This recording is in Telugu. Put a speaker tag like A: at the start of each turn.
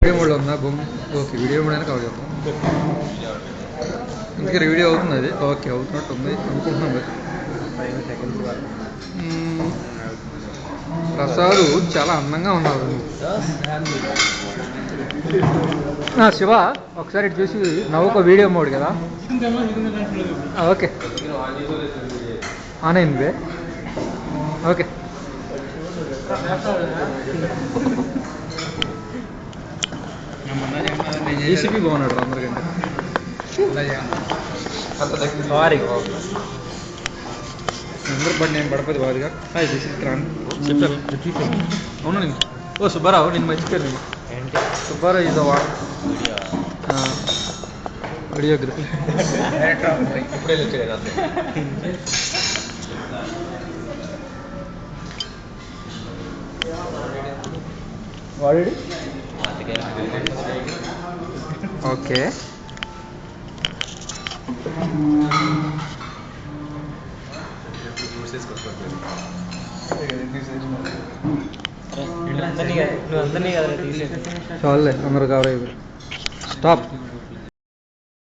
A: వీడియో మోడ్లో ఉందా బొమ్మ? ఓకే, వీడియో మోడ్ అయినా కవర్ చేద్దాం. ఇందుకే వీడియో అవుతుంది అది. ఓకే, అవుతున్నట్టు ఉంది అనుకుంటున్నాం. ప్రసాద్ చాలా అందంగా ఉన్నారు. శివ ఒకసారి ఇటు చూసి నవ్వుకో. వీడియో మోడ్ కదా. ఓకే, ఆన్ అయింది. ఓకే, ఏసీపీ బాగున్నాడు అందరికంటే. సారీ అందరు బట్ నేను పడపది బాధగా. దిస్ ఇస్ ట్రాన్ అవును. నేను ఓ సుబ్బారావు, నేను మర్చిపోయాను. ఏంటి సుబ్బారావు ఈజ్ వీడియోగ్రఫీ. ఇప్పుడే వచ్చాడు. వాడి ఓకే. చాలే అందరూ కవర్ అయిపోయి. స్టాప్.